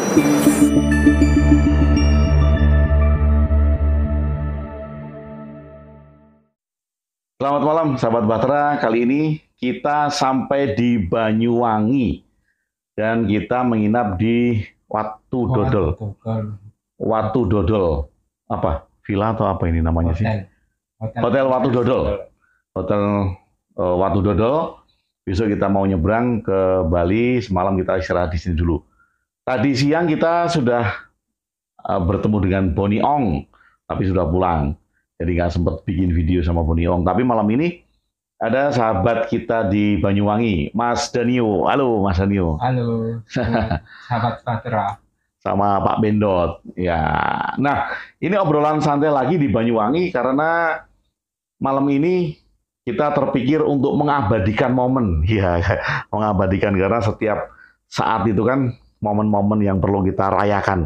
Selamat malam sahabat Bahtera, kali ini kita sampai di Banyuwangi dan kita menginap di Watu Dodol. Watu Dodol, apa? Villa atau apa ini namanya sih? Hotel Watu Dodol. Hotel Watu Dodol. Besok kita mau nyebrang ke Bali, semalam kita istirahat di sini dulu. Tadi siang kita sudah bertemu dengan Boni Ong, tapi sudah pulang. Jadi nggak sempat bikin video sama Boni Ong. Tapi malam ini ada sahabat kita di Banyuwangi, Mas Danio. Halo Mas Danio. Halo, sahabat Bahtera. Sama Pak Bendot. Ya. Nah, ini obrolan santai lagi di Banyuwangi karena malam ini kita terpikir untuk mengabadikan momen. Ya, mengabadikan karena setiap saat itu kan momen-momen yang perlu kita rayakan.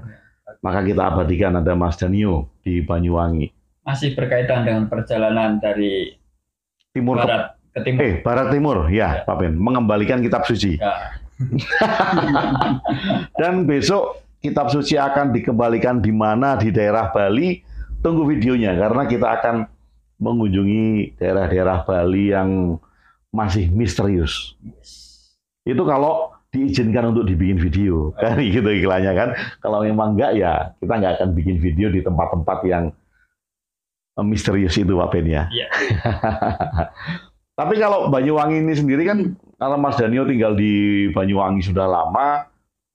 Maka kita abadikan, ada Mas Danio di Banyuwangi. Masih berkaitan dengan perjalanan dari timur barat ke timur. Barat timur, ya, Pak Ben. Mengembalikan kitab suci. Ya. Dan besok kitab suci akan dikembalikan di mana di daerah Bali. Tunggu videonya karena kita akan mengunjungi daerah-daerah Bali yang masih misterius. Itu kalau diizinkan untuk dibikin video, kan gitu iklannya kan. Kalau memang enggak ya kita nggak akan bikin video di tempat-tempat yang misterius itu Pak Ben ya. Iya. Tapi kalau Banyuwangi ini sendiri kan, karena Mas Danio tinggal di Banyuwangi sudah lama,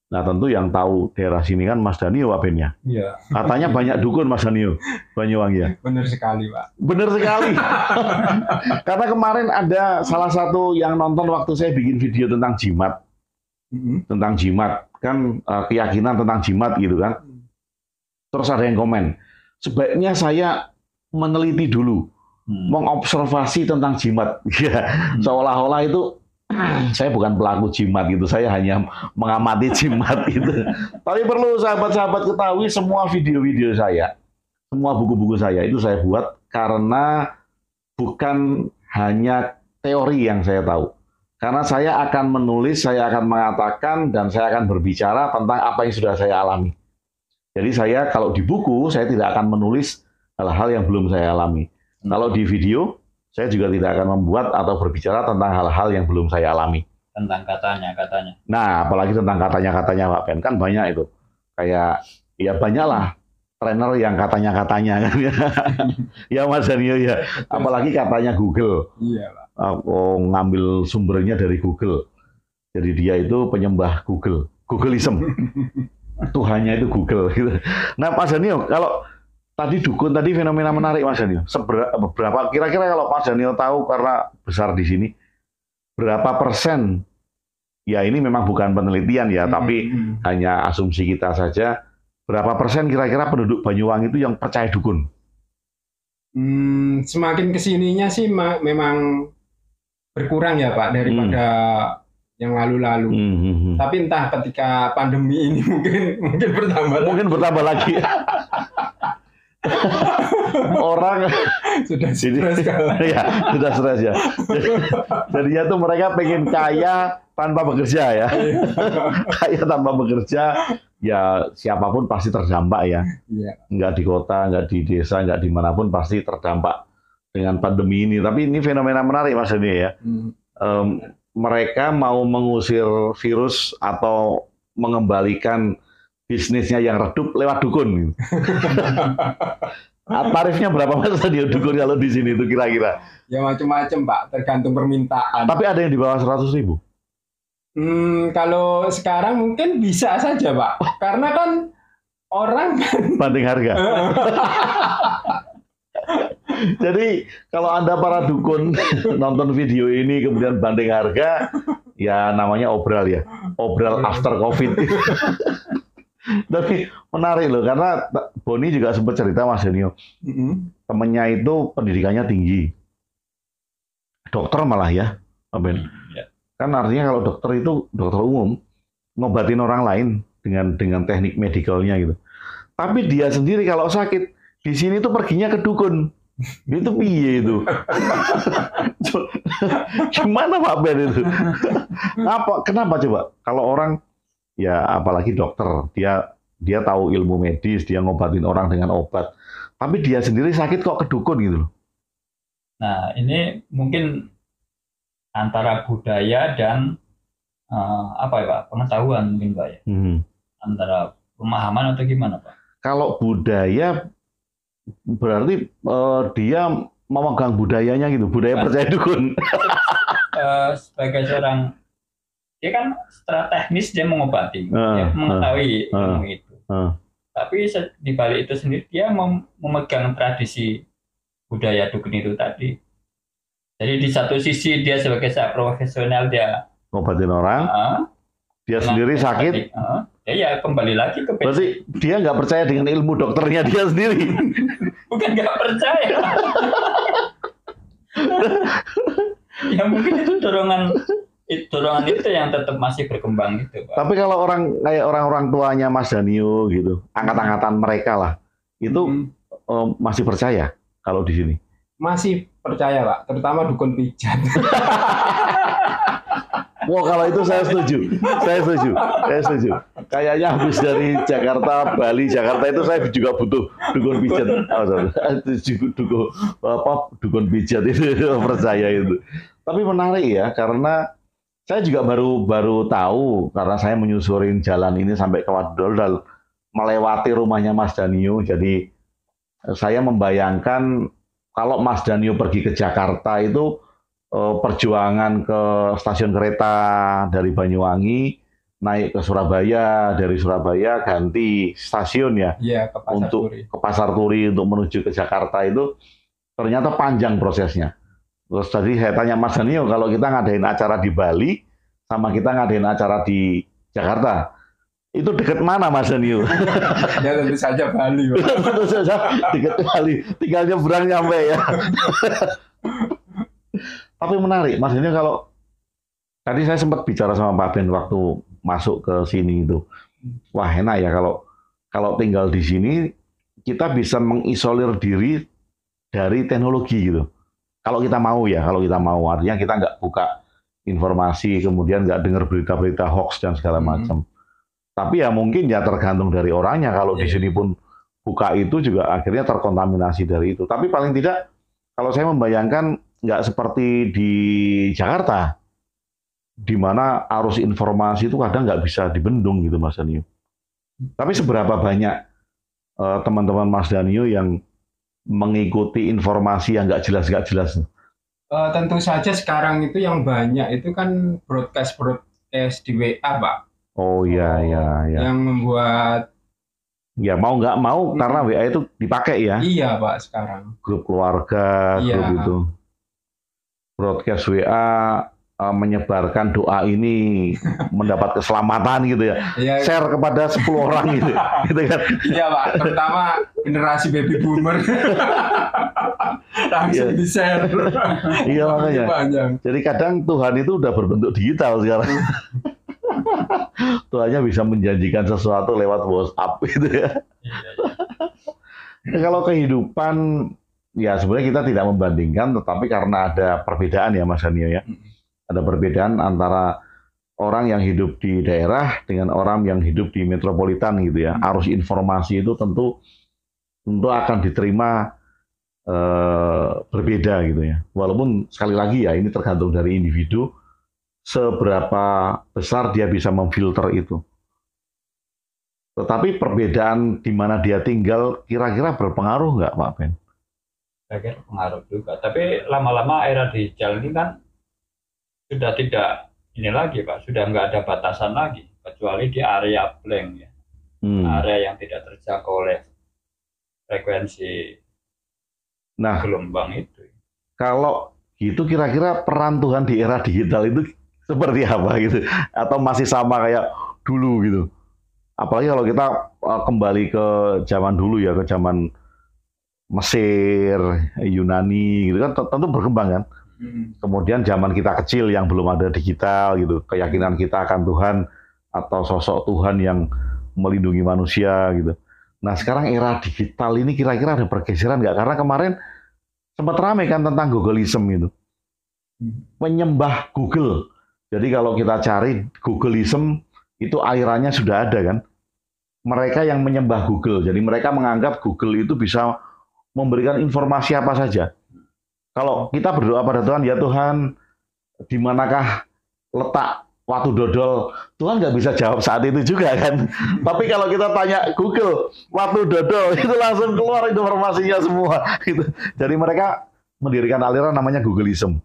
nah tentu yang tahu daerah sini kan Mas Danio Pak Ben ya. Iya. Katanya banyak dukun Mas Danio, Banyuwangi ya. Benar sekali Pak. Benar sekali. Karena kemarin ada salah satu yang nonton waktu saya bikin video tentang jimat. Tentang jimat, kan keyakinan tentang jimat gitu kan. Terus ada yang komen, sebaiknya saya meneliti dulu, mengobservasi tentang jimat. Seolah-olah itu saya bukan pelaku jimat gitu, saya hanya mengamati jimat gitu. Tapi perlu sahabat-sahabat ketahui semua video-video saya, semua buku-buku saya itu saya buat karena bukan hanya teori yang saya tahu. Karena saya akan menulis, saya akan mengatakan, dan saya akan berbicara tentang apa yang sudah saya alami. Jadi saya kalau di buku, saya tidak akan menulis hal-hal yang belum saya alami. Kalau di video, saya juga tidak akan membuat atau berbicara tentang hal-hal yang belum saya alami. Tentang katanya. Nah, apalagi tentang katanya Pak Ben, kan banyak itu. Kayak, ya banyak lah trainer yang katanya kan. Ya Mas Danio ya. Apalagi katanya Google. Iya Pak. Aku ngambil sumbernya dari Google. Jadi dia itu penyembah Google. Googleism. Tuhannya itu Google. Gitu. Nah Mas Danio, kalau tadi dukun tadi fenomena menarik Mas Danio. Berapa kira-kira kalau Mas Danio tahu karena besar di sini, berapa persen? Ya ini memang bukan penelitian ya, tapi hanya asumsi kita saja. Berapa persen kira-kira penduduk Banyuwangi itu yang percaya dukun? Semakin kesininya sih memang berkurang ya Pak daripada yang lalu-lalu. Tapi entah ketika pandemi ini mungkin bertambah. Mungkin bertambah lagi. Orang sudah stres ya, sudah stres ya. Jadinya tuh mereka pengen kaya tanpa bekerja ya. Kaya tanpa bekerja, ya siapapun pasti terdampak ya. Nggak di kota, nggak di desa, nggak dimanapun pasti terdampak dengan pandemi ini. Tapi ini fenomena menarik Mas Deni ya. Mereka mau mengusir virus atau mengembalikan bisnisnya yang redup lewat dukun. Tarifnya berapa Mas Danio dukun kalau di sini itu kira-kira? Ya macam-macam Pak, tergantung permintaan. Tapi ada yang di bawah 100.000? Kalau sekarang mungkin bisa saja Pak, karena kan orang banding harga. Jadi kalau Anda para dukun nonton video ini kemudian banding harga, ya namanya obral ya, obral after COVID. Tapi menarik loh, karena Boni juga sempat cerita Mas Danio, temennya itu pendidikannya tinggi, dokter malah ya, Ben. Kan artinya kalau dokter itu dokter umum, ngobatin orang lain dengan teknik medikalnya gitu. Tapi dia sendiri kalau sakit di sini tuh perginya ke dukun. Itu piye itu? Gimana Pak Ben itu? Kenapa coba? Kalau orang ya apalagi dokter, dia tahu ilmu medis, dia ngobatin orang dengan obat. Tapi dia sendiri sakit kok ke dukun gitu loh. Nah, ini mungkin antara budaya dan apa ya Pak, pengetahuan mungkin Pak ya. Antara pemahaman atau gimana Pak? Kalau budaya berarti dia memegang budayanya gitu, budaya percaya dukun. Sebagai seorang, dia kan secara teknis dia mengobati, dia mengetahui ilmu itu. Tapi di balik itu sendiri dia memegang tradisi budaya dukun itu tadi. Jadi di satu sisi dia sebagai seorang profesional, dia ngobatin orang, dia sendiri sakit. Ya kembali lagi ke berarti dia nggak percaya dengan ilmu dokternya dia sendiri. Bukan nggak percaya. Ya mungkin itu dorongan itu yang tetap masih berkembang gitu Pak. Tapi kalau kayak orang tuanya Mas Danio gitu, angkat-angkatan mereka lah, itu masih percaya kalau di sini? Masih percaya Pak, terutama dukun pijat. Wah, kalau itu saya setuju. Kayaknya habis dari Jakarta, Bali, Jakarta itu saya juga butuh dukun pijat. Dukun pijat itu percaya itu. Tapi menarik ya, karena saya juga baru tahu karena saya menyusurin jalan ini sampai ke Wadodol, melewati rumahnya Mas Danio. Jadi saya membayangkan kalau Mas Danio pergi ke Jakarta itu perjuangan ke stasiun kereta dari Banyuwangi naik ke Surabaya, dari Surabaya ganti stasiun ya, ke Pasar Turi untuk menuju ke Jakarta itu ternyata panjang prosesnya. Terus tadi saya tanya Mas Danio, kalau kita ngadain acara di Bali sama kita ngadain acara di Jakarta, itu dekat mana Mas Danio? Ya tentu saja Bali. Tentu saja dekat Bali, tinggal nyebrang nyampe ya. Tapi menarik, Mas Danio, kalau tadi saya sempat bicara sama Pak Ben waktu masuk ke sini itu, wah enak ya kalau tinggal di sini kita bisa mengisolir diri dari teknologi gitu. Kalau kita mau artinya kita nggak buka informasi, kemudian nggak dengar berita-berita hoax dan segala macam. Tapi ya mungkin ya tergantung dari orangnya. Kalau di sini pun buka itu juga akhirnya terkontaminasi dari itu. Tapi paling tidak, kalau saya membayangkan nggak seperti di Jakarta, di mana arus informasi itu kadang nggak bisa dibendung gitu Mas Danio. Tapi seberapa banyak teman-teman Mas Danio yang mengikuti informasi yang nggak jelas? Tentu saja sekarang itu yang banyak itu kan broadcast di WA Pak. Oh iya. Yang membuat ya mau nggak mau karena WA itu dipakai ya. Iya Pak sekarang. Grup keluarga, grup itu. Broadcast WA menyebarkan doa ini mendapat keselamatan gitu ya. Share kepada 10 orang gitu kan. Iya Pak, terutama generasi baby boomer. Langsung di-share. Iya makanya. Jadi kadang Tuhan itu udah berbentuk digital sekarang. Tuhannya bisa menjanjikan sesuatu lewat WhatsApp gitu ya. Kalau kehidupan ya sebenarnya kita tidak membandingkan, tetapi karena ada perbedaan ya Mas Danio ya. Ada perbedaan antara orang yang hidup di daerah dengan orang yang hidup di metropolitan gitu ya. Arus informasi itu tentu akan diterima berbeda gitu ya. Walaupun sekali lagi ya ini tergantung dari individu seberapa besar dia bisa memfilter itu. Tetapi perbedaan di mana dia tinggal kira-kira berpengaruh nggak Pak Ben? Saya kira pengaruh juga. Tapi lama-lama era digital ini kan sudah tidak ini lagi Pak, sudah nggak ada batasan lagi kecuali di area blank ya, area yang tidak terjangkau oleh frekuensi gelombang itu. Kalau gitu kira-kira peran Tuhan di era digital itu seperti apa gitu? Atau masih sama kayak dulu gitu? Apalagi kalau kita kembali ke zaman dulu ya, ke zaman Mesir, Yunani gitu kan tentu berkembang kan. Kemudian zaman kita kecil yang belum ada digital gitu, keyakinan kita akan Tuhan atau sosok Tuhan yang melindungi manusia gitu. Nah sekarang era digital ini kira-kira ada pergeseran nggak? Karena kemarin sempat ramai kan tentang Googleism itu, menyembah Google. Jadi kalau kita cari Googleism itu alirannya sudah ada kan. Mereka yang menyembah Google, jadi mereka menganggap Google itu bisa memberikan informasi apa saja. Kalau kita berdoa pada Tuhan, ya Tuhan, di manakah letak watu dodol, Tuhan nggak bisa jawab saat itu juga kan. Tapi kalau kita tanya Google, watu dodol, itu langsung keluar informasinya semua. Gitu. Jadi mereka mendirikan aliran namanya Googleism.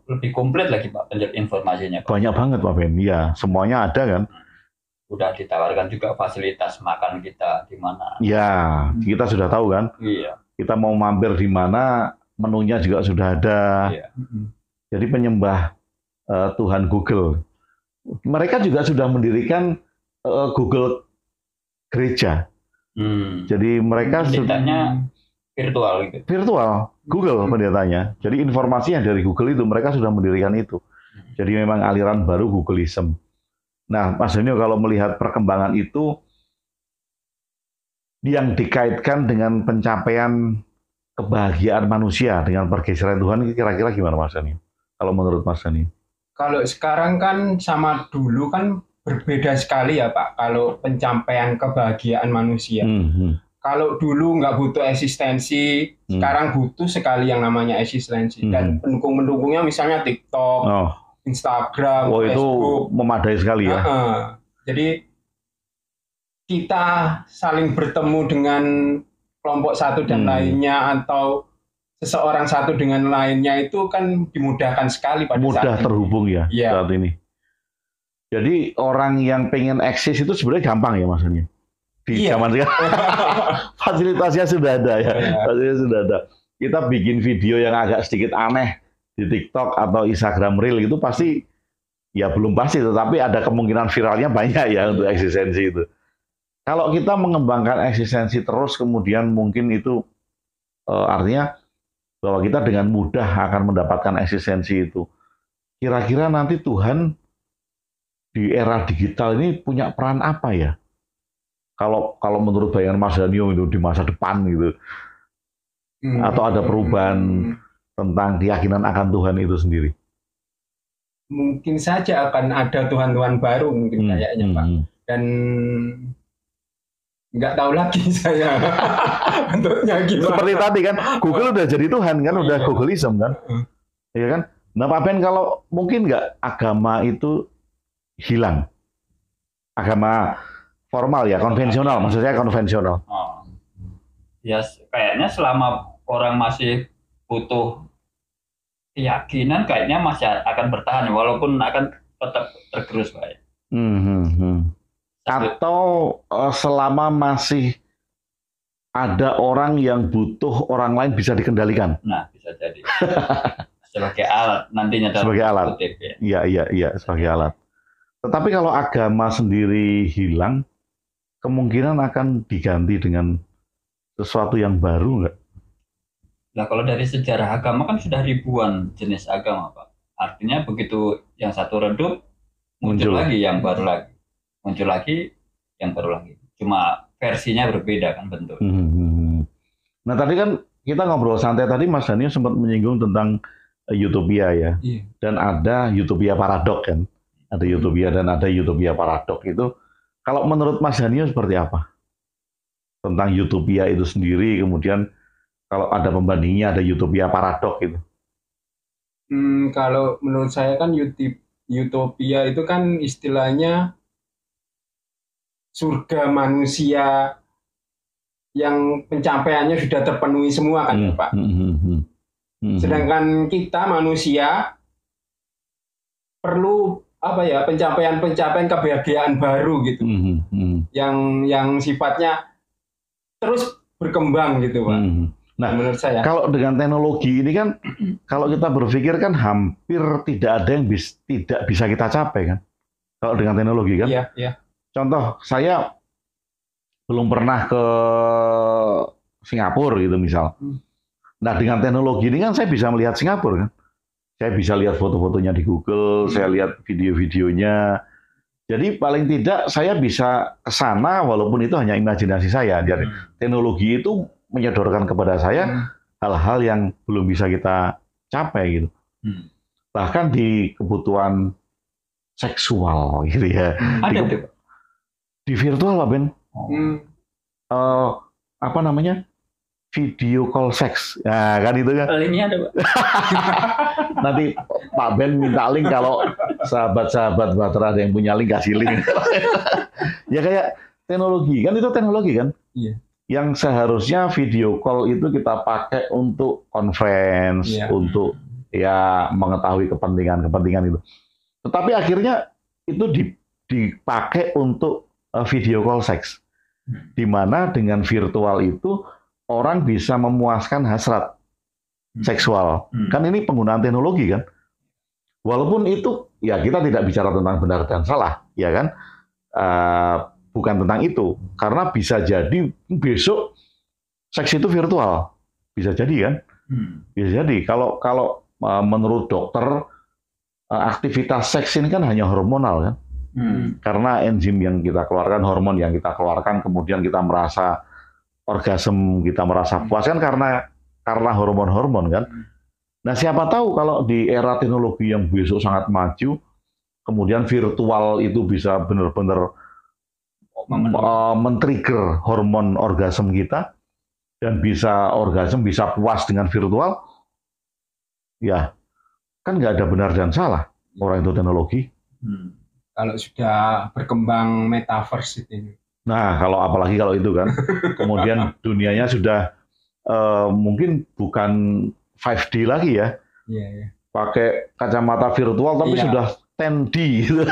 Lebih komplit lagi Pak, informasinya Pak. Banyak banget Pak Ben, ya semuanya ada kan. Udah ditawarkan juga fasilitas makan kita di mana. Ya, kita sudah tahu kan. Iya. Kita mau mampir di mana, menunya juga sudah ada. Iya. Jadi penyembah Tuhan Google. Mereka juga sudah mendirikan Google gereja. Jadi mereka pendetanya virtual gitu. Virtual, Google pendetanya. Jadi informasi yang dari Google itu mereka sudah mendirikan itu. Jadi memang aliran baru Googleism. Nah, Mas Danio kalau melihat perkembangan itu yang dikaitkan dengan pencapaian kebahagiaan manusia dengan pergeseran Tuhan, kira-kira gimana Mas Danio? Kalau menurut Mas Danio? Kalau sekarang kan sama dulu kan berbeda sekali ya Pak, kalau pencapaian kebahagiaan manusia. Kalau dulu nggak butuh eksistensi, sekarang butuh sekali yang namanya eksistensi. Dan pendukung-pendukungnya misalnya TikTok, Instagram, Facebook. Itu memadai sekali ya. Jadi kita saling bertemu dengan kelompok satu dan lainnya atau seseorang satu dengan lainnya itu kan dimudahkan sekali pada mudah saat terhubung ya saat ini. Jadi orang yang pengen eksis itu sebenarnya gampang ya maksudnya. Di zaman sekarang fasilitasnya sudah ada ya. Fasilitasnya sudah ada. Kita bikin video yang agak sedikit aneh di TikTok atau Instagram Reel itu pasti ya belum pasti, tetapi ada kemungkinan viralnya banyak ya untuk eksistensi itu. Kalau kita mengembangkan eksistensi terus kemudian mungkin itu artinya bahwa kita dengan mudah akan mendapatkan eksistensi itu. Kira-kira nanti Tuhan di era digital ini punya peran apa ya? Kalau menurut bayangan Mas Danio itu di masa depan gitu. Atau ada perubahan tentang keyakinan akan Tuhan itu sendiri? Mungkin saja akan ada Tuhan-Tuhan baru mungkin kayaknya Pak. Dan nggak tahu lagi saya bentuknya gimana. Seperti tadi kan, Google udah jadi Tuhan kan, udah Googleism kan. Iya kan? Nah Pak Ben, kalau mungkin nggak agama itu hilang? Agama formal ya, konvensional, maksudnya konvensional. Ya kayaknya selama orang masih butuh keyakinan kayaknya masih akan bertahan walaupun akan tetap tergerus Pak ya. Atau selama masih ada orang yang butuh orang lain bisa dikendalikan. Nah, bisa jadi. Sebagai alat nantinya dalam sebagai alat. Ya. Iya, sebagai alat. Tetapi kalau agama sendiri hilang, kemungkinan akan diganti dengan sesuatu yang baru nggak? Nah, kalau dari sejarah agama kan sudah ribuan jenis agama, Pak. Artinya begitu yang satu redup, muncul lagi yang baru lagi. Muncul lagi yang baru lagi. Cuma versinya berbeda kan bentuk. Nah, tadi kan kita ngobrol santai tadi Mas Danio sempat menyinggung tentang utopia ya. Dan ada utopia paradok kan. Ada utopia dan ada utopia paradok. Itu kalau menurut Mas Danio seperti apa? Tentang utopia itu sendiri, kemudian kalau ada pembandingnya ada utopia paradok gitu. Kalau menurut saya kan utopia itu kan istilahnya surga manusia yang pencapaiannya sudah terpenuhi semua kan Pak. Sedangkan kita manusia perlu apa ya, pencapaian kebahagiaan baru gitu. Yang sifatnya terus berkembang gitu Pak. Nah, menurut saya kalau dengan teknologi ini kan, kalau kita berpikir kan hampir tidak ada yang tidak bisa kita capai kan. Kalau dengan teknologi kan. Iya. Contoh, saya belum pernah ke Singapura gitu misal. Nah, dengan teknologi ini kan saya bisa melihat Singapura kan. Saya bisa lihat foto-fotonya di Google, saya lihat video-videonya. Jadi paling tidak saya bisa ke sana walaupun itu hanya imajinasi saya. Jadi teknologi itu menyodorkan kepada saya hal-hal yang belum bisa kita capai gitu. Bahkan di kebutuhan seksual gitu ya. Ada tuh. Di virtual Pak Ben. Apa namanya? Video call seks. Nah, kan itu kan. Linknya ada, Pak. Nanti Pak Ben minta link kalau sahabat-sahabat Batra ada yang punya link, kasih link. Ya kayak teknologi, kan itu teknologi kan? Iya. Yang seharusnya video call itu kita pakai untuk conference, untuk ya mengetahui kepentingan itu. Tetapi akhirnya itu dipakai untuk video call seks. Di mana dengan virtual itu orang bisa memuaskan hasrat seksual. Kan ini penggunaan teknologi kan. Walaupun itu ya kita tidak bicara tentang benar dan salah, ya kan? Bukan tentang itu. Karena bisa jadi besok seks itu virtual. Bisa jadi kan? Bisa jadi. Kalau menurut dokter aktivitas seks ini kan hanya hormonal kan? Karena enzim yang kita keluarkan, hormon yang kita keluarkan, kemudian kita merasa orgasme, kita merasa puas kan karena hormon-hormon kan. Nah siapa tahu kalau di era teknologi yang besok sangat maju, kemudian virtual itu bisa benar-benar men-trigger hormon orgasme kita dan bisa orgasme, bisa puas dengan virtual, ya kan nggak ada benar dan salah orang itu teknologi. Kalau sudah berkembang metaverse itu. Nah, apalagi kalau itu kan, kemudian dunianya sudah mungkin bukan 5D lagi ya, pakai kacamata virtual tapi sudah 10D gitu.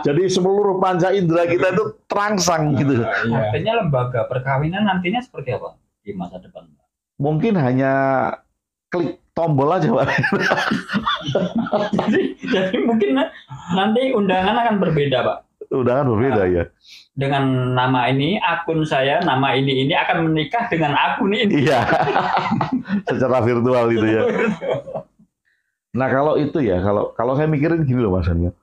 Jadi seluruh panca indera kita itu terangsang gitu. Artinya lembaga perkawinan nantinya seperti apa di masa depan? Mungkin hanya klik tombol aja, Pak. jadi mungkin nanti undangan akan berbeda, Pak. Undangan berbeda ya. Dengan nama ini, akun saya, nama ini akan menikah dengan akun ini. Iya. Secara virtual gitu ya. Nah kalau itu ya, kalau saya mikirin gini loh Mas Anyo.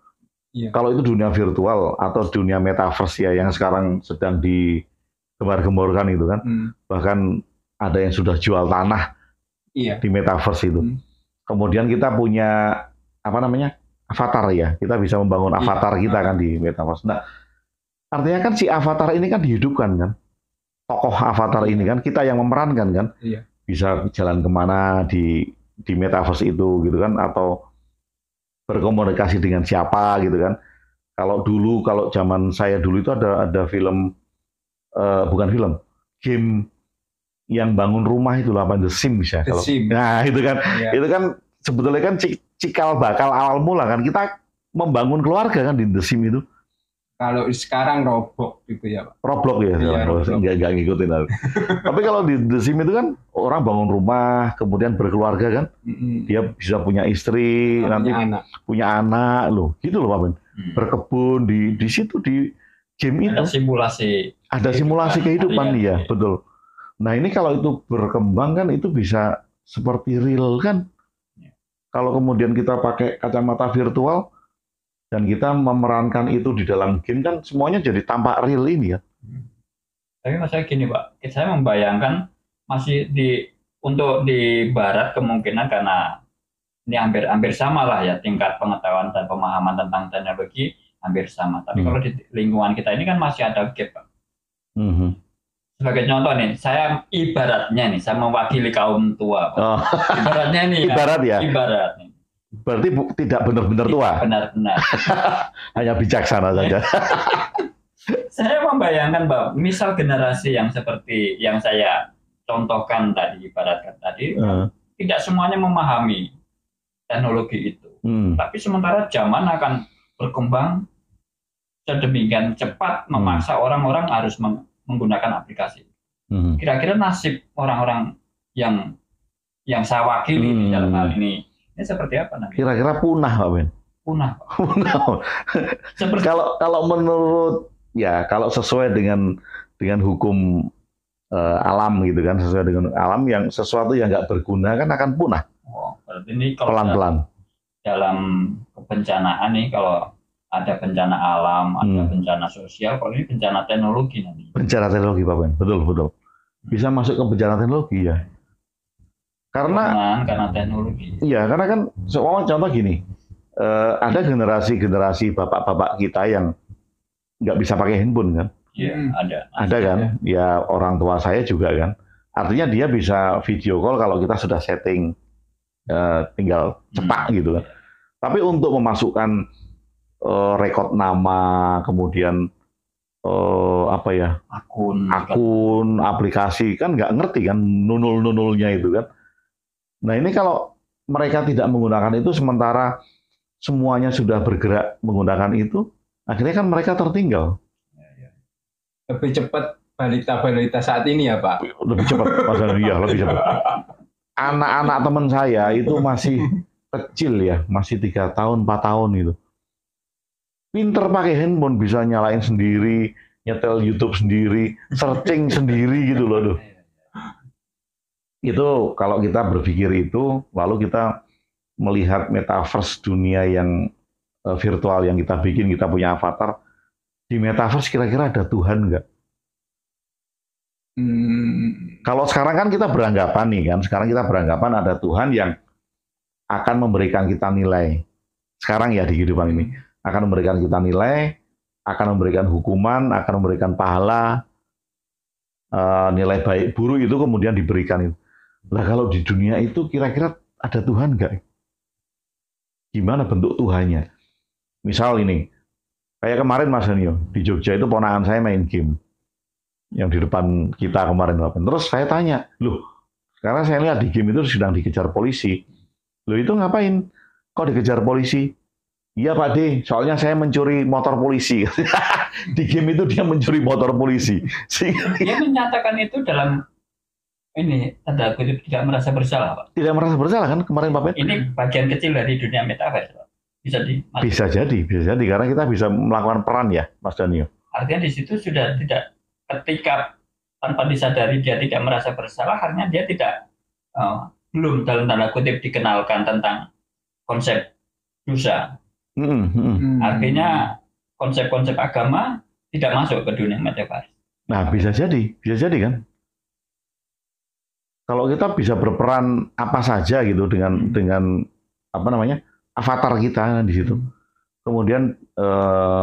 Kalau itu dunia virtual atau dunia metaverse ya yang sekarang sedang digembar-gemborkan itu kan. Bahkan ada yang sudah jual tanah di metaverse itu. Kemudian kita punya apa namanya avatar ya, kita bisa membangun avatar kita kan di metaverse. Nah, artinya kan si avatar ini kan dihidupkan kan, tokoh avatar ini kan kita yang memerankan kan, bisa jalan kemana di metaverse itu gitu kan, atau berkomunikasi dengan siapa gitu kan. Kalau zaman saya dulu itu ada film, bukan film, game yang bangun rumah itu apa The Sims ya. Nah itu kan, itu kan sebetulnya kan cikal bakal awal mula kan kita membangun keluarga kan di The Sims itu. Kalau sekarang Roblox gitu ya Pak. Roblox ya, nggak ngikutin. Tapi kalau di The Sims itu kan orang bangun rumah, kemudian berkeluarga kan, dia bisa punya istri, nanti punya anak loh, gitu loh Pak Ben. Berkebun di situ di game itu. Ada simulasi kehidupan ya, betul. Nah ini kalau itu berkembang kan itu bisa seperti real kan. Kalau kemudian kita pakai kacamata virtual dan kita memerankan itu di dalam game kan semuanya jadi tampak real ini ya. Tapi masalah gini Pak, saya membayangkan masih untuk di Barat kemungkinan karena ini hampir sama lah ya tingkat pengetahuan dan pemahaman tentang teknologi hampir sama. Tapi kalau di lingkungan kita ini kan masih ada gap Pak. Sebagai contoh nih, saya ibaratnya nih, saya mewakili kaum tua. Ibaratnya nih. Ibarat ya. Ibarat nih. Berarti tidak benar-benar tua. Benar-benar. Hanya bijaksana saja. Saya membayangkan bahwa misal generasi yang seperti yang saya contohkan tadi, ibaratkan tadi, tidak semuanya memahami teknologi itu. Tapi sementara zaman akan berkembang sedemikian cepat memaksa orang-orang harus menggunakan aplikasi. Kira-kira nasib orang-orang yang saya wakili di dalam hal ini seperti apa nanti? Kira-kira punah, Pak Ben. Punah. Kalau menurut kalau sesuai dengan hukum alam gitu kan, sesuai dengan alam yang sesuatu yang nggak berguna kan akan punah. Berarti ini kalau pelan-pelan dalam kebencanaan nih kalau ada bencana alam, ada bencana sosial, kalau ini bencana teknologi nanti. Bencana teknologi, Pak Ben, betul. Bisa masuk ke bencana teknologi ya. Karena teknologi. Iya, karena kan contoh gini, ada generasi-generasi bapak-bapak kita yang nggak bisa pakai handphone kan? Iya, ada. Ada kan? Ya orang tua saya juga kan. Artinya dia bisa video call kalau kita sudah setting, tinggal cetak gitu kan. Tapi untuk memasukkan rekod nama, kemudian akun, aplikasi kan nggak ngerti kan nunul-nunulnya itu kan. Nah ini kalau mereka tidak menggunakan itu sementara semuanya sudah bergerak menggunakan itu, akhirnya kan mereka tertinggal. Lebih cepat balita-balita saat ini ya Pak? Lebih cepat, Mas Iya, lebih cepat. Anak-anak teman saya itu masih kecil ya, masih 3 tahun, 4 tahun itu. Pinter pakai handphone, bisa nyalain sendiri, nyetel YouTube sendiri, searching sendiri gitu loh. Itu kalau kita berpikir itu, lalu kita melihat metaverse dunia yang virtual yang kita bikin, kita punya avatar, di metaverse kira-kira ada Tuhan nggak? Kalau sekarang kan kita beranggapan nih kan, sekarang kita beranggapan ada Tuhan yang akan memberikan kita nilai. Sekarang ya di kehidupan ini akan memberikan kita nilai, akan memberikan hukuman, akan memberikan pahala, nilai baik buruk itu kemudian diberikan itu. Nah kalau di dunia itu kira-kira ada Tuhan nggak? Gimana bentuk Tuhannya? Misal ini, kayak kemarin Mas Hanyo, di Jogja itu ponakan saya main game. Yang di depan kita kemarin. Terus saya tanya, loh, karena saya lihat di game itu sedang dikejar polisi. Loh itu ngapain? Kok dikejar polisi? Iya Pak D, soalnya saya mencuri motor polisi. Di game itu dia mencuri motor polisi. Dia menyatakan itu dalam ini, tanda kutip tidak merasa bersalah Pak. Tidak merasa bersalah kan kemarin Pak Ben? Ini bagian kecil dari dunia metaverse Pak. Bisa jadi karena kita bisa melakukan peran ya Mas Danio. Artinya di situ sudah tidak, ketika tanpa disadari dia tidak merasa bersalah, artinya dia tidak belum dalam tanda kutip dikenalkan tentang konsep dosa. Artinya konsep-konsep agama tidak masuk ke dunia metaverse. Nah bisa jadi kan. Kalau kita bisa berperan apa saja gitu dengan apa namanya avatar kita di situ. Kemudian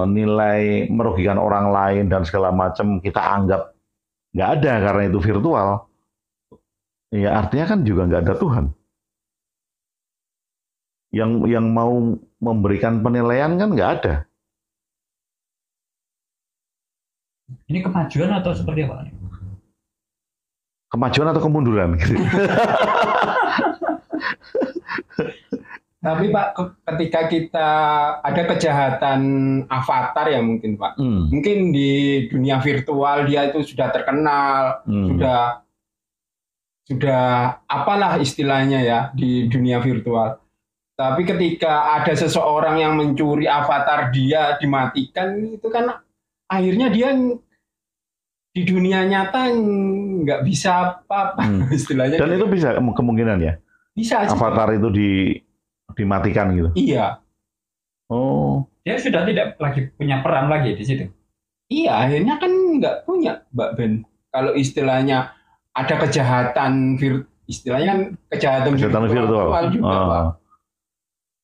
nilai merugikan orang lain dan segala macam kita anggap nggak ada karena itu virtual. Ya artinya kan juga nggak ada Tuhan. Yang mau memberikan penilaian kan nggak ada. Ini kemajuan atau seperti apa? Kemajuan atau kemunduran? Tapi Pak, ketika kita ada kejahatan avatar ya mungkin Pak, mungkin di dunia virtual dia itu sudah terkenal, sudah apalah istilahnya ya di dunia virtual. Tapi ketika ada seseorang yang mencuri avatar dia dimatikan, itu kan akhirnya dia di dunia nyata nggak bisa apa-apa istilahnya. Dan itu bisa kemungkinan ya? Bisa. Avatar itu dimatikan gitu? Iya. Oh. Dia sudah tidak lagi punya peran lagi di situ? Iya, akhirnya kan nggak punya Mbak Ben. Kalau istilahnya ada kejahatan istilahnya kan kejahatan virtual juga Pak.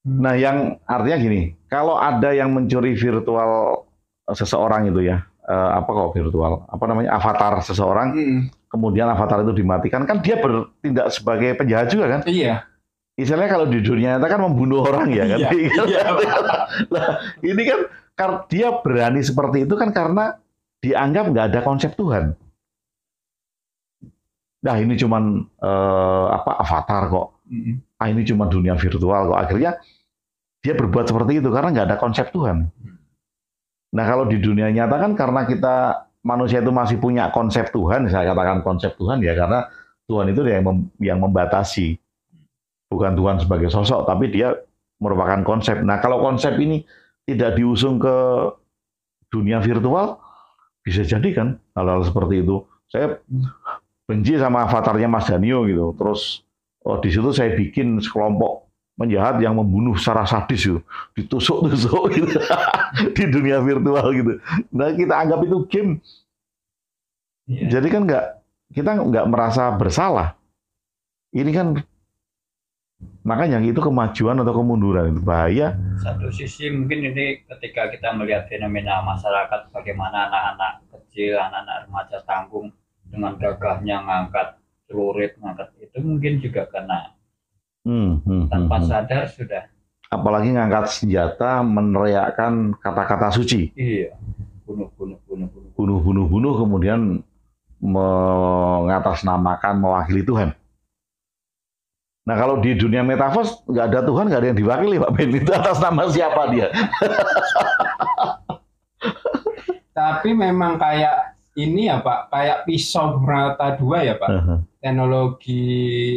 Nah, yang artinya gini, kalau ada yang mencuri virtual seseorang itu ya, apa kok virtual? Apa namanya avatar seseorang, kemudian avatar itu dimatikan, kan dia bertindak sebagai penjahat juga kan? Iya. Istilahnya kalau di dunia nyata kan membunuh orang ya kan? Iya. Nah, ini kan dia berani seperti itu kan karena dianggap nggak ada konsep Tuhan. Nah ini cuman avatar kok. Ah ini cuma dunia virtual kok. Akhirnya dia berbuat seperti itu karena nggak ada konsep Tuhan. Nah kalau di dunia nyata kan karena kita manusia itu masih punya konsep Tuhan, saya katakan konsep Tuhan ya karena Tuhan itu yang membatasi. Bukan Tuhan sebagai sosok, tapi dia merupakan konsep. Nah kalau konsep ini tidak diusung ke dunia virtual, bisa jadi kan hal-hal seperti itu. Saya benci sama avatarnya Mas Danio gitu. Terus di situ saya bikin sekelompok penjahat yang membunuh secara sadis gitu, ditusuk-tusuk gitu di dunia virtual gitu. Nah kita anggap itu game. Jadi kan kita nggak merasa bersalah. Ini kan Makanya itu kemajuan atau kemunduran itu bahaya. Satu sisi mungkin ini ketika kita melihat fenomena masyarakat bagaimana anak-anak kecil, anak-anak remaja tanggung dengan gagahnya ngangkat celurit, ngangkat itu mungkin juga kena tanpa sadar sudah. Apalagi ngangkat senjata, meneriakkan kata-kata suci. Iya, bunuh, kemudian mengatasnamakan, mewakili Tuhan. Nah kalau di dunia metaverse nggak ada Tuhan, nggak ada yang diwakili, Pak Ben. Itu atas nama siapa dia? Tapi memang kayak ini ya Pak, kayak pisau bermata dua ya Pak. Teknologi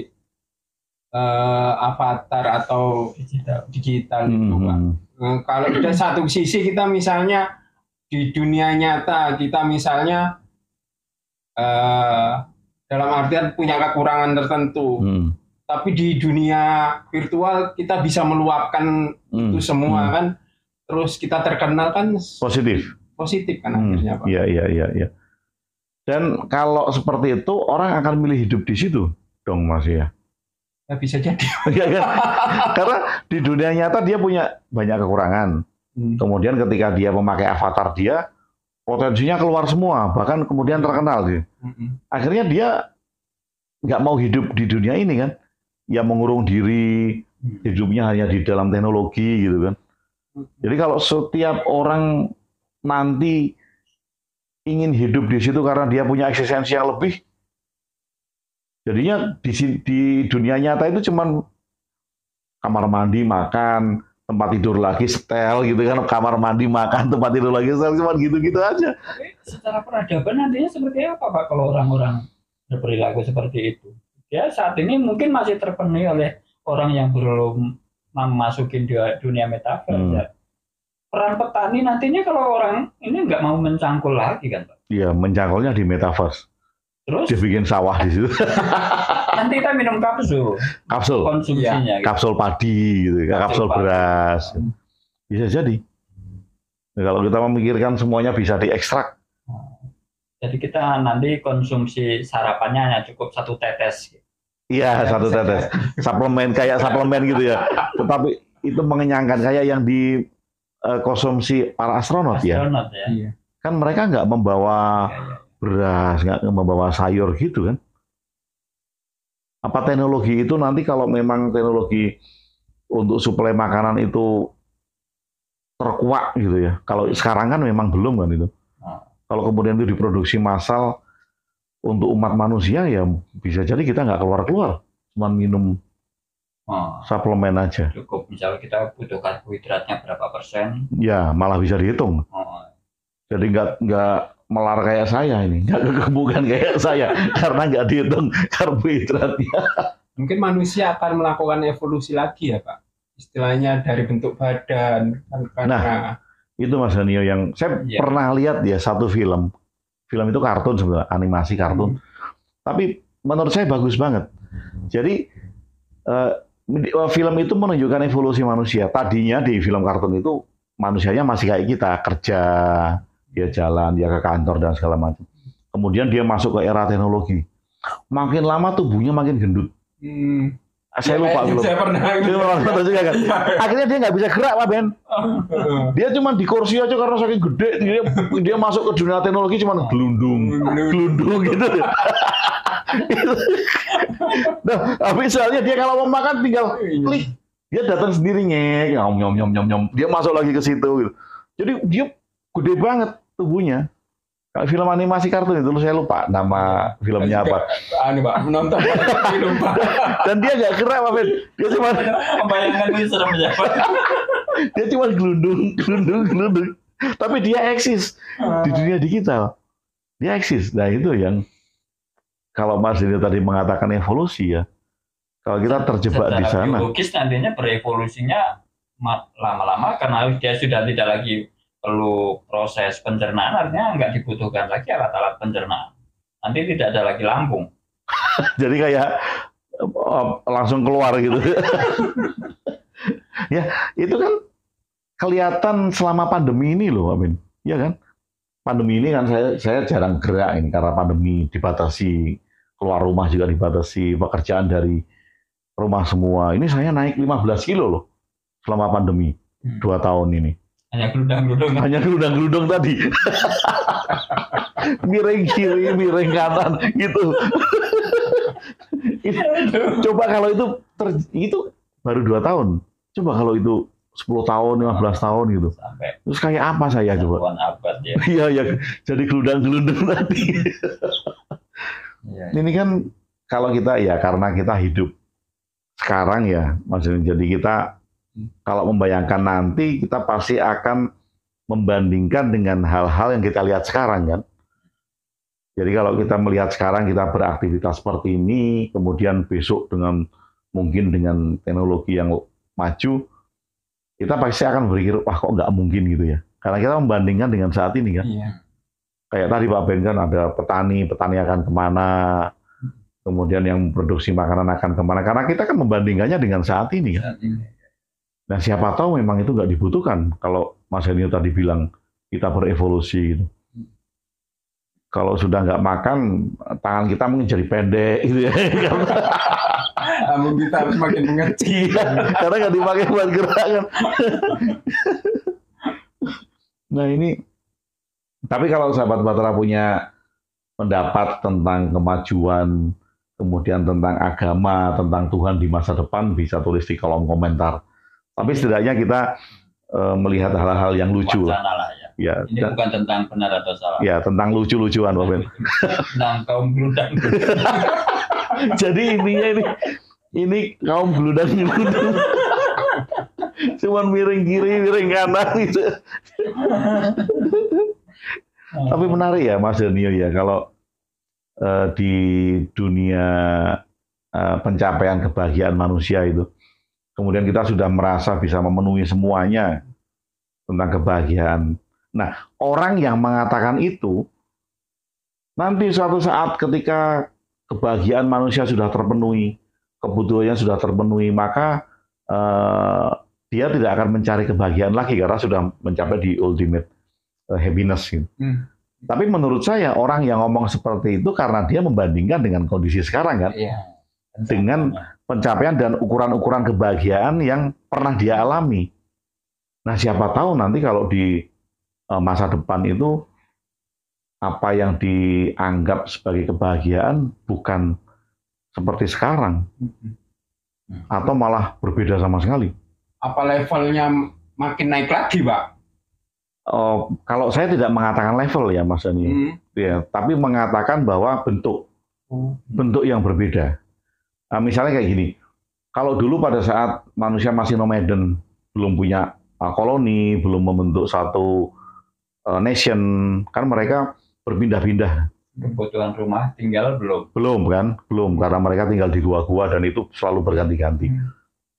avatar atau digital itu Pak. Kalau dari satu sisi kita misalnya di dunia nyata kita misalnya dalam artian punya kekurangan tertentu, tapi di dunia virtual kita bisa meluapkan itu semua kan, terus kita terkenal kan positif kan akhirnya Pak. Iya. Dan kalau seperti itu orang akan milih hidup di situ dong Mas ya. Ya bisa jadi. Karena di dunia nyata dia punya banyak kekurangan. Kemudian ketika dia memakai avatar dia, potensinya keluar semua, bahkan kemudian terkenal dia. Akhirnya dia nggak mau hidup di dunia ini kan, ya mengurung diri, hidupnya hanya di dalam teknologi gitu kan. Jadi kalau setiap orang nanti ingin hidup di situ karena dia punya eksistensi yang lebih, jadinya di dunia nyata itu cuman kamar mandi, makan, tempat tidur lagi, setel gitu kan, kamar mandi, makan, tempat tidur lagi, setel, cuma gitu-gitu aja. Tapi secara peradaban nantinya seperti apa Pak kalau orang-orang berperilaku seperti itu? Ya saat ini mungkin masih terpenuhi oleh orang yang belum memasuki dunia metaverse. Ya. Peran petani nantinya kalau orang ini nggak mau mencangkul lagi kan Pak? Iya, mencangkulnya di metaverse. Terus? Dia bikin sawah di situ. Nanti kita minum kapsul konsumsinya. Ya. Kapsul padi gitu, kapsul beras. Bisa jadi. Nah, kalau kita memikirkan semuanya bisa diekstrak. Jadi kita nanti konsumsi sarapannya hanya cukup 1 tetes. Iya, 1 tetes. Suplemen kayak suplemen gitu ya. Tetapi itu mengenyangkan kayak yang dikonsumsi para astronot ya. Ya. Kan mereka nggak membawa beras, nggak membawa sayur gitu kan. Apa teknologi itu nanti kalau memang teknologi untuk suplai makanan itu terkuak gitu ya. Kalau sekarang kan memang belum kan itu. Kalau kemudian itu diproduksi massal untuk umat manusia ya bisa jadi kita nggak keluar-keluar, cuma minum suplemen aja. Cukup misalnya kita butuh karbohidratnya berapa persen. Ya malah bisa dihitung. Jadi nggak melar kayak saya ini, nggak kegemukan kayak saya karena nggak dihitung karbohidratnya. Mungkin manusia akan melakukan evolusi lagi ya Pak, istilahnya dari bentuk badan. Nah, itu Mas Danio yang saya pernah lihat ya satu film itu kartun sebenarnya, animasi kartun, tapi menurut saya bagus banget. Jadi film itu menunjukkan evolusi manusia. Tadinya di film kartun itu manusianya masih kayak kita, kerja, dia jalan, dia ke kantor dan segala macam. Kemudian dia masuk ke era teknologi. Makin lama tubuhnya makin gendut. Saya lupa belum. Saya pernah nonton juga kan. Akhirnya dia nggak bisa gerak Pak Ben. Dia cuma di kursi aja karena saking gede. Dia masuk ke dunia teknologi cuma gelundung gitu. Nah, tapi soalnya dia kalau mau makan tinggal klik. Dia datang sendiri nyom. Dia masuk lagi ke situ. Gitu. Jadi dia gede banget tubuhnya. Kalau film animasi kartun itu saya lupa nama filmnya apa. Pak, menonton film Pak. Dan dia nggak gerak Pak Ben. Dia cuma membayangkan ini serem ya Pak. Dia cuma gelundung. Tapi dia eksis di dunia digital. Dia eksis. Nah itu yang kalau Mas ini tadi mengatakan evolusi ya. Kalau kita terjebak di sana. Biologis nantinya berevolusinya lama-lama karena dia sudah tidak lagi perlu proses pencernaan, artinya nggak dibutuhkan lagi alat-alat pencernaan. Nanti tidak ada lagi lambung. Jadi kayak langsung keluar gitu. Ya, itu kan kelihatan selama pandemi ini loh, Amin. Ya kan? Pandemi ini kan saya jarang gerak ini karena pandemi dibatasi, keluar rumah juga dibatasi, pekerjaan dari rumah semua. Ini saya naik 15 kilo loh selama pandemi 2 tahun ini. Hanya geludang-geludung. Hanya geludang-geludung tadi. Miring kiri, miring kanan gitu. Coba kalau itu baru 2 tahun. Coba kalau itu 10 tahun, 15 tahun gitu. Sampai terus kayak apa saya coba? Abad ya. Iya ya, jadi geludang-geludung tadi. Ya. Ini kan kalau kita ya karena kita hidup sekarang ya, maksudnya jadi kita kalau membayangkan nanti kita pasti akan membandingkan dengan hal-hal yang kita lihat sekarang kan. Jadi kalau kita melihat sekarang kita beraktivitas seperti ini, kemudian besok mungkin dengan teknologi yang maju, kita pasti akan berpikir, wah kok nggak mungkin gitu ya. Karena kita membandingkan dengan saat ini kan. Iya. Kayak tadi Pak Ben kan ada petani akan kemana, kemudian yang memproduksi makanan akan kemana. Karena kita kan membandingkannya dengan saat ini kan. Nah siapa tahu memang itu nggak dibutuhkan. Kalau Mas Henio tadi bilang kita berevolusi gitu. Kalau sudah nggak makan, tangan kita mungkin jadi pendek gitu ya. Namun kita harus makin mengecil. Karena nggak dipakai buat gerakan. Nah ini, tapi kalau sahabat Bahtera punya pendapat tentang kemajuan, kemudian tentang agama, tentang Tuhan di masa depan, bisa tulis di kolom komentar. Tapi setidaknya kita melihat hal-hal yang lucu. Wacana lah ya. Ya, Ini bukan tentang benar atau salah. Ya, tentang lucu-lucuan, Pak Ben. Tentang kaum geludang. Jadi intinya ini kaum geludang-geludung. Cuman miring kiri, miring kanan gitu. Tapi menarik ya Mas Henio ya, kalau di dunia pencapaian kebahagiaan manusia itu, kemudian kita sudah merasa bisa memenuhi semuanya tentang kebahagiaan. Nah, orang yang mengatakan itu, nanti suatu saat ketika kebahagiaan manusia sudah terpenuhi, kebutuhannya sudah terpenuhi, maka dia tidak akan mencari kebahagiaan lagi karena sudah mencapai di ultimate happiness. Gitu. Tapi menurut saya orang yang ngomong seperti itu karena dia membandingkan dengan kondisi sekarang kan, dengan pencapaian dan ukuran-ukuran kebahagiaan yang pernah dia alami. Nah siapa tahu nanti kalau di masa depan itu apa yang dianggap sebagai kebahagiaan bukan seperti sekarang, atau malah berbeda sama sekali. Apa levelnya makin naik lagi, Pak? Kalau saya tidak mengatakan level ya Mas Dani, ya, tapi mengatakan bahwa bentuk yang berbeda. Nah, misalnya kayak gini, kalau dulu pada saat manusia masih nomaden, belum punya koloni, belum membentuk satu nation, kan mereka berpindah-pindah. Kebutuhan rumah tinggal belum? Belum, karena mereka tinggal di gua-gua dan itu selalu berganti-ganti.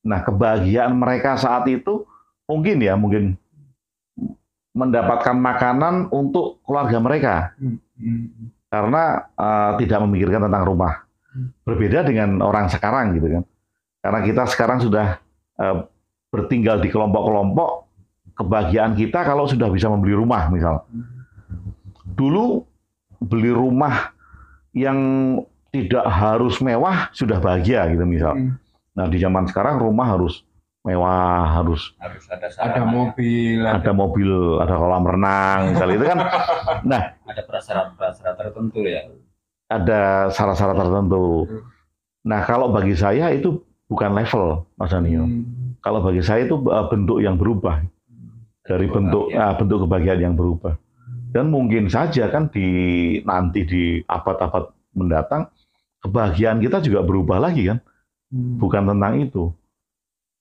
Nah, kebahagiaan mereka saat itu mungkin mendapatkan makanan untuk keluarga mereka, karena tidak memikirkan tentang rumah. Berbeda dengan orang sekarang gitu kan, karena kita sekarang sudah bertinggal di kelompok-kelompok. Kebahagiaan kita kalau sudah bisa membeli rumah misal. Dulu beli rumah yang tidak harus mewah sudah bahagia gitu misal. Nah di zaman sekarang rumah harus mewah, harus ada mobil, ada kolam renang, misalnya itu kan. Nah ada prasyarat tertentu ya. Ada syarat-syarat tertentu. Nah kalau bagi saya itu bukan level, Mas Danio. Kalau bagi saya itu bentuk yang berubah. Dari bentuk kebahagiaan yang berubah. Dan mungkin saja kan nanti di abad-abad mendatang kebahagiaan kita juga berubah lagi kan. Bukan tentang itu.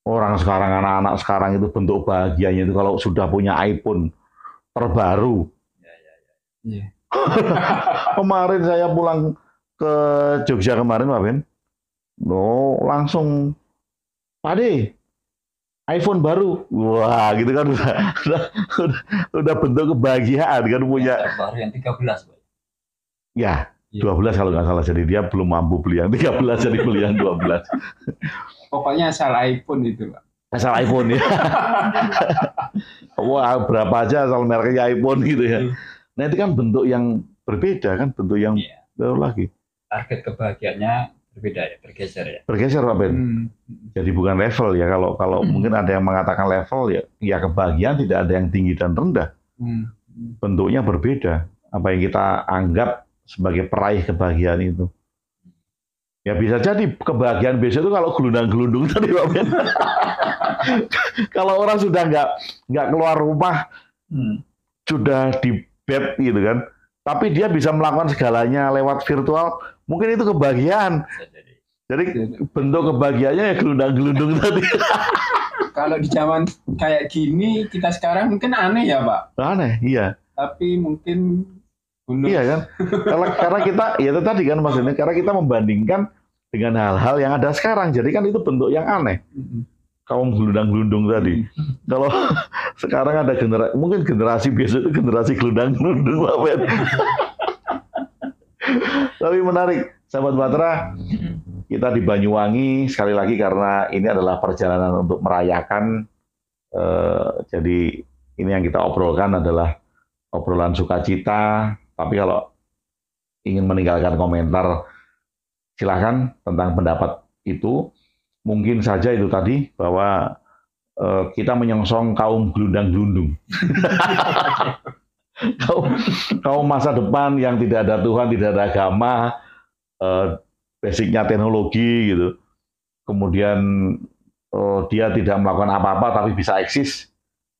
Orang sekarang, anak-anak sekarang itu bentuk bahagianya itu kalau sudah punya iPhone terbaru. Kemarin saya pulang ke Jogja kemarin Pak Ben. Langsung Pak De, iPhone baru, wah gitu kan udah bentuk kebahagiaan kan punya. Baru yang 13, Pak. Ya, 12 kalau nggak salah. Jadi dia belum mampu beli yang 13, jadi beli yang 12. Pokoknya asal iPhone itu, Pak. Asal iPhone ya. Wah, berapa aja asal mereknya iPhone gitu ya. Nah itu kan bentuk yang berbeda kan, bentuk yang baru lagi. Target kebahagiaannya berbeda ya, bergeser ya. Bergeser Pak Ben. Jadi bukan level ya. Kalau mungkin ada yang mengatakan level ya kebahagiaan tidak ada yang tinggi dan rendah. Bentuknya berbeda. Apa yang kita anggap sebagai peraih kebahagiaan itu. Ya bisa jadi kebahagiaan biasa itu kalau gelundang-gelundung tadi Pak Ben. Kalau orang sudah nggak keluar rumah, sudah di bed gitu kan, tapi dia bisa melakukan segalanya lewat virtual, mungkin itu kebahagiaan. Jadi bentuk kebahagiaannya ya gelundang-gelundung tadi. Kalau di zaman kayak gini, kita sekarang mungkin aneh ya Pak? Aneh, iya. Tapi mungkin iya kan? Karena kita, ya itu tadi kan maksudnya, karena kita membandingkan dengan hal-hal yang ada sekarang. Jadi kan itu bentuk yang aneh. Kaum gelundang-gelundung tadi. Kalau sekarang ada mungkin generasi biasa itu generasi gelundang-gelundung Pak Ben. Tapi menarik, sahabat Bahtera, kita di Banyuwangi sekali lagi karena ini adalah perjalanan untuk merayakan. Jadi ini yang kita obrolkan adalah obrolan sukacita. Tapi kalau ingin meninggalkan komentar, silakan tentang pendapat itu. Mungkin saja itu tadi bahwa kita menyongsong kaum gelundang-gelundung. kaum masa depan yang tidak ada Tuhan, tidak ada agama, basicnya teknologi gitu. Kemudian dia tidak melakukan apa-apa tapi bisa eksis.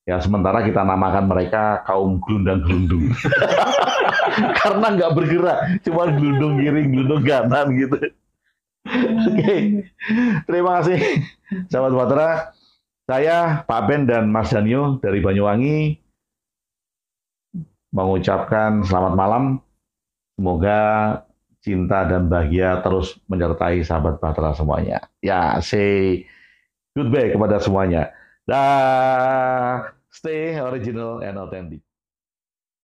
Ya sementara kita namakan mereka kaum gelundang-gelundung. Karena nggak bergerak, cuma gelundung kiri, gelundung kanan gitu. Oke, terima kasih sahabat Bahtera. Saya Pak Ben dan Mas Danio dari Banyuwangi mengucapkan selamat malam. Semoga cinta dan bahagia terus menyertai sahabat Bahtera semuanya. Ya, say goodbye kepada semuanya. Dah, stay original and authentic.